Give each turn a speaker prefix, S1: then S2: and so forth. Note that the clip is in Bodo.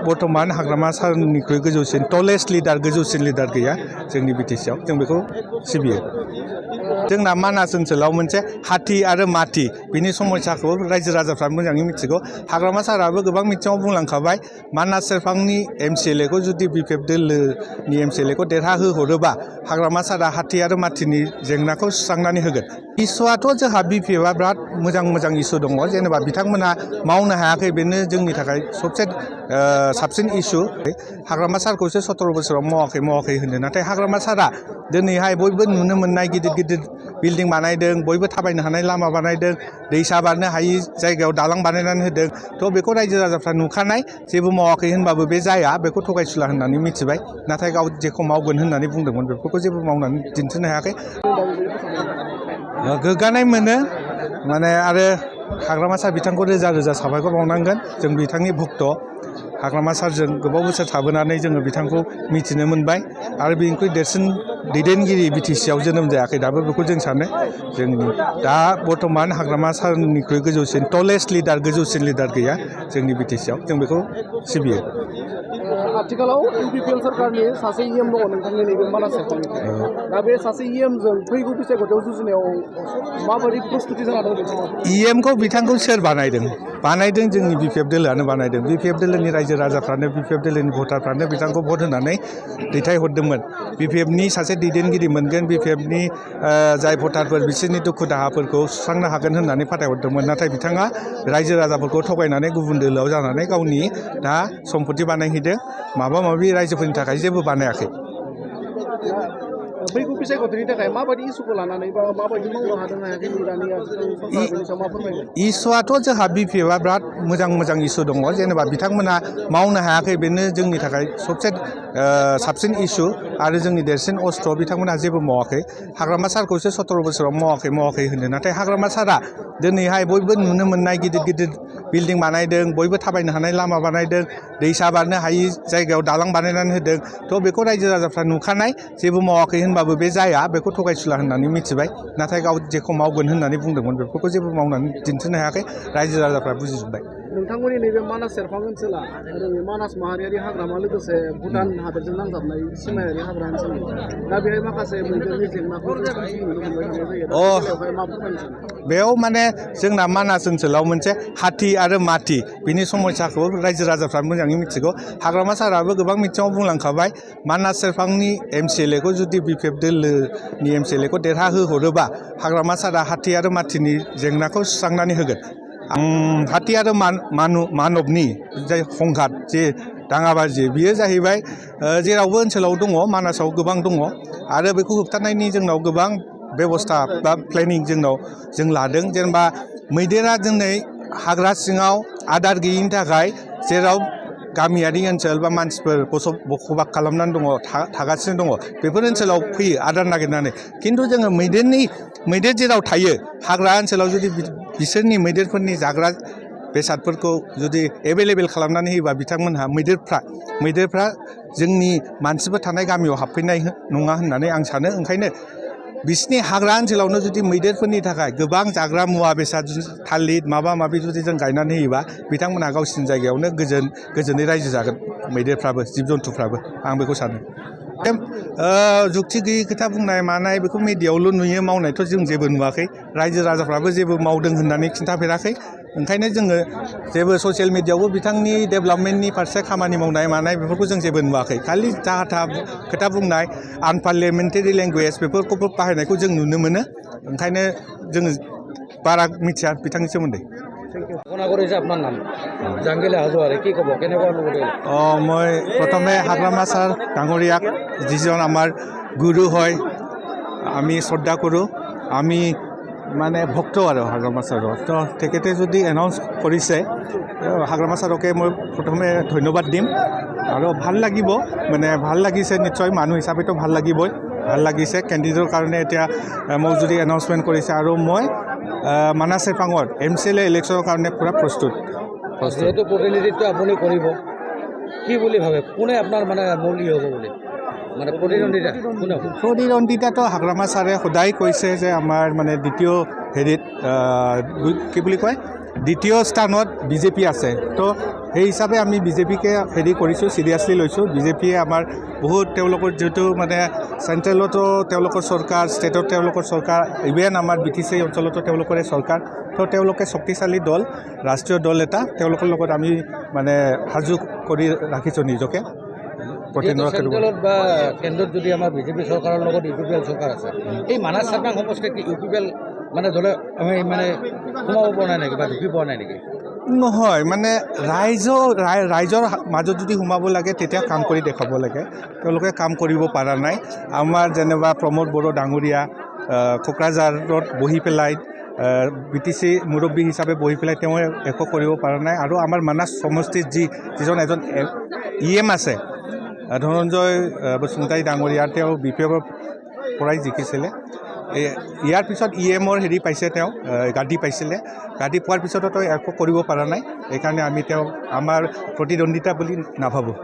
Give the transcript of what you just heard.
S1: बर्तमान हाग्रामा सारनिख्रुइ गोजौसिन टलेस्ट लिडार गोजौसिन लिडार गैया जोंनि बिटिसिआव जों बेखौ सिबियो जोंना मानास ओनसोलाव मोनसे हाथि आरो माथि बिनि समस्याखौ रायजो राजाफ्रा मोजाङै मिथिगौ हाग्रामा साराबो गोबां मिथिङाव बुंलांखाबाय मानास सेरफांनि एमसिएलए खौ जुदि बिपिएफ दोलोनि एमसिएलए खौ देरहाहोहरोबा हाग्रामा सारा हाथि आरो माथिनि जेंनाखौ सुस्रांनानै होगोन इसुआथ' जोंहा बिपिएफआ बिराद मोजां इसु दङ जेनेबा बिथांमोना मावनो हायाखै बेनो जोंनि थाखाय सबसे साबसिन इसु हाग्रामा सारखौसो 17 बोसोराव मावाखै होनो नाथाय हाग्रामा सारा दिनैहाय बयबो नुनो मोननाय गिदिर बिल्डिं बानायदों बयबो थाबायनो हानाय लामा बानायदों दैसा बारनो हायि जायगायाव दालां बानायनानै होदों थ' बेखौ रायजो राजाफ्रा नुखानाय जेबो मावाखै होनबाबो बे जाया बेखौ थगायसुला होननानै मिथिबाय नाथाय गाव जेखौ मावगोन होननानै बुंदोंमोन बेफोरखौ जेबो मावनानै दिन्थिनो हायाखै गोग्गानाय मोनो माने आरो हाग्रामा सार बिथांखौ रोजा साबायखर बावनांगोन जों बिथांनि भक्त हाग्रामा सारजों गोबाव बोसोर थाबोनानै जोङो बिथांखौ मिथिनो मोनबाय आरो बेनिख्रुइ देरसिन दैदेनगिरि बिटिसिआव जोनोम जायाखै दाबो बेखौ जों सानो जोंनि दा बर्तमान हाग्रामा सारनिख्रुइ गोजौसिन टलेस्ट लिडार गोजौसिन लिडार गैया जोंनि बिटिसिआव जों बेखौ सिबियो
S2: आथिखालाव इउपिपिएल सरकारनि सासे इएम दङ नोंथांनि नैबे मानास सेरफांनिफ्राय दा बे सासे इएमजों फैगौ बिसायख'थियाव जुजिनायाव माबायदि प्रस्तुति जाना दं
S1: इएमखौ बिथांखौ सोर बानायदों जोंनि बिपिएफ दोलोआनो बानायदों बिपिएफ दोलोनि रायजो राजाफ्रानो बिपिएफ दोलोनि भटारफ्रानो बिथांखौ भट होनानै दैथायहरदोंमोन बिपिएफनि सासे दैदेनगिरि मोनगोन बिपिएफनि जाय भटारफोर बिसोरनि दुखु दाहाफोरखौ सुस्रांनो हागोन होननानै फाथायहरदोंमोन नाथाय बिथाङा रायजो राजाफोरखौ थगायनानै गुबुन दोलोआव जानानै गावनि दा सम्पति बानायहैदों माबा माबि रायजोफोरनि थाखाय जेबो बानायाखै
S2: फैगौ बिसायख'थिनि थाखाय माबायदि इसुखौ लानानै बा माबायदि मावनो हादों हायाखै दानि बेनि सायाव मा फोरमायगोन
S1: इसुआथ' जोंहा बिपिएफआ बिराद मोजां इसु दङ जेनेबा बिथांमोना मावनो हायाखै बेनो जोंनि थाखाय सबसे साबसिन इसु आरो जोंनि देरसिन अस्त्र बिथांमोना जेबो मावाखै हाग्रामा सारखौसो 17 बोसोराव मावाखै होनो नाथाय हाग्रामा सारा दिनैहाय बयबो नुनो मोननाय गिदिर बिल्डिं बानायदों बयबो थाबायनो हानाय लामा बानायदों दैसा बारनो हायि जायगायाव दालां बानायनानै होदों थ' बेखौ रायजो राजाफ्रा नुखानाय जेबो मावाखै होनबाबो बे जाया बेखौ थगायसुला होननानै मिथिबाय नाथाय गाव जेखौ मावगोन होननानै बुंदोंमोन बेफोरखौ जेबो मावनानै दिन्थिनो हायाखै रायजो राजाफ्रा बुजिजोब्बाय
S2: नोंथांमोननि नैबे मानास सेरफां ओनसोला ओरै मानास माहारियारि हाग्रामा लोगोसे भुटान हादोरजों नांजाबनाय सिमायारि हाग्रा ओनसोल दा बेहाय माखासे मैदेरनि जेंनाफोर नुनो मोनबाय थानाय जायो
S1: बेयाव माने जोंना मानास ओनसोलाव मोनसे हाथि आरो माथि बिनि समस्याखौ रायजो राजाफ्रा मोजाङै मिथिगौ हाग्रामा साराबो गोबां मिथिङाव बुंलांखाबाय मानास सेरफांनि एमसिएलए खौ जुदि बिपिएफ दोलोनि एमसिएलए खौ देरहाहोहरोबा हाग्रामा सारा हाथि आरो माथिनि जेंनाखौ सुस्रांनानै होगोन हाथि आरो मानबनि जाय संघात जे दाङाबाजि बियो जाहैबाय जेरावबो ओनसोलाव दङ मानासाव गोबां दङ आरो बेखौ होबथानायनि जोंनाव गोबां बेबस्था बा प्लेनिं जों लादों जेनेबा मैदेरा दिनै हाग्रा सिङाव आदार गैयिनि थाखाय जेराव गामियारि ओनसोल बा मानसिफोर बसबास खालामनानै दङ थागासिनो दङ बेफोर ओनसोलाव फैयो आदार नागिरनानै खिन्थु जोङो मैदेर जेराव थायो हाग्रा ओनसोलाव जुदि बिसोरनि मैदेरफोरनि जाग्रा बेसादफोरखौ जुदि एभेलेबेल खालामनानै होयोबा बिथांमोनहा मैदेरफ्रा जोंनि मानसिफोर थानाय गामियाव हाबफैनाय नङा होननानै आं सानो ओंखायनो बिसिनि हाग्रा ओनसोलावनो जुदि मैदेरफोरनि थाखाय गोबां जाग्रा मुवा बेसाद थालिर माबा माबि जुदि जों गायनानै होयोबा बिथांमोनहा गावसिनि जायगायावनो गोजोनै रायजो जागोन मैदेरफ्राबो जिब जन्थुफ्राबो आं बेखौ सानो जुक्ति गैयि खोथा बुंनाय मानाय बेखौ मिडियायावल' नुयो मावनायथ' जों जेबो नुवाखै रायजो राजाफ्राबो जेबो मावदों होननानै खिन्थाफेराखै ओंखायनो जोङो जेबो ससियेल मिडियायावबो बिथांनि डेभेलपमेन्टनि फारसे खामानि मावनाय मानाय बेफोरखौ जों जेबो नुवाखै खालि जाहा थाहा खोथा बुंनाय आनपार्लियामेन्टारि लेंगुवेज बेफोरखौबो बाहायनायखौ जों नुनो मोनो ओंखायनो जोङो बारा मिथिया बिथांनि सोमोन्दै মই প্ৰথমে হাগ্ৰামা ছাৰ ডাঙৰীয়াক যিজন আমাৰ গুৰু হয় আমি শ্ৰদ্ধা কৰোঁ আমি মানে ভক্ত আৰু হাগ্ৰামা ছাৰৰ তো তেখেতে যদি এনাউন্স কৰিছে হাগ্ৰামা ছাৰকে মই প্ৰথমে ধন্যবাদ দিম আৰু ভাল লাগিব মানে ভাল লাগিছে নিশ্চয় মানুহ হিচাপেতো ভাল লাগিবই ভাল লাগিছে কেণ্ডিডেটৰ কাৰণে এতিয়া মোক যদি এনাউন্সমেণ্ট কৰিছে আৰু মই মানাস চেৰপাঙৰ এমচিএলএ ইলেকশ্যনৰ কাৰণে পুৰা প্ৰস্তুত
S2: যেহেতু প্ৰতিনিধিত্ব আপুনি কৰিব কি বুলি ভাবে কোনে আপোনাৰ মানে মূল হ'ব বুলি মানে
S1: প্ৰতিদ্বন্দ্বিতাটো হাগ্ৰামা ছাৰে সদায় কৈছে যে আমাৰ মানে দ্বিতীয় হেৰিত কি বুলি কয় দ্বিতীয় স্থানত বিজেপি আছে তো সেই হিচাপে আমি বিজেপিকে হেৰি কৰিছোঁ, চিৰিয়াছলি লৈছোঁ। বিজেপিয়ে আমাৰ বহুত তেওঁলোকৰ যিহেতু মানে চেণ্ট্ৰেলতো তেওঁলোকৰ চৰকাৰ, ষ্টেটত তেওঁলোকৰ চৰকাৰ, ইভেন আমাৰ BTC অঞ্চলতো তেওঁলোকৰে চৰকাৰ। তো তেওঁলোকে শক্তিশালী দল, ৰাষ্ট্ৰীয় দল এটা, তেওঁলোকৰ লগত আমি মানে সাজু কৰি ৰাখিছোঁ নিজকে।
S3: চেণ্ট্ৰেলত বা কেন্দ্ৰত যদি আমাৰ বিজেপি চৰকাৰৰ লগত UPPL চৰকাৰ আছে, এই মানাহ চাকৰাং সমষ্টিত UPPL মানে ধৰি আমি মানে সোমাব পৰা নাই নেকি বা ঢুকি পোৱা নাই নেকি?
S1: নহয়, মানে ৰাইজৰ মাজত যদি সোমাব লাগে তেতিয়া কাম কৰি দেখাব লাগে। তেওঁলোকে কাম কৰিব পৰা নাই। আমাৰ যেনিবা প্ৰমোদ বড়ো ডাঙৰীয়া কোকৰাঝাৰত বহি পেলাই BTC মুৰব্বী হিচাপে বহি পেলাই তেওঁ একো কৰিব পৰা নাই। আৰু আমাৰ মানাহ সমষ্টিত যিজন এজন EM আছে, ধনঞ্জয় বসুমতাৰী ডাঙৰীয়া, তেওঁ BPFৰ পৰাই জিকিছিলে। ইয়াৰ পিছত EMৰ হেৰি পাইছে, তেওঁ গাদী পাইছিলে। গাদী পোৱাৰ পিছতো তেওঁ একো কৰিব পৰা নাই। সেইকাৰণে আমি তেওঁ আমাৰ প্ৰতিদ্বন্দ্বিতা বুলি নাভাবোঁ।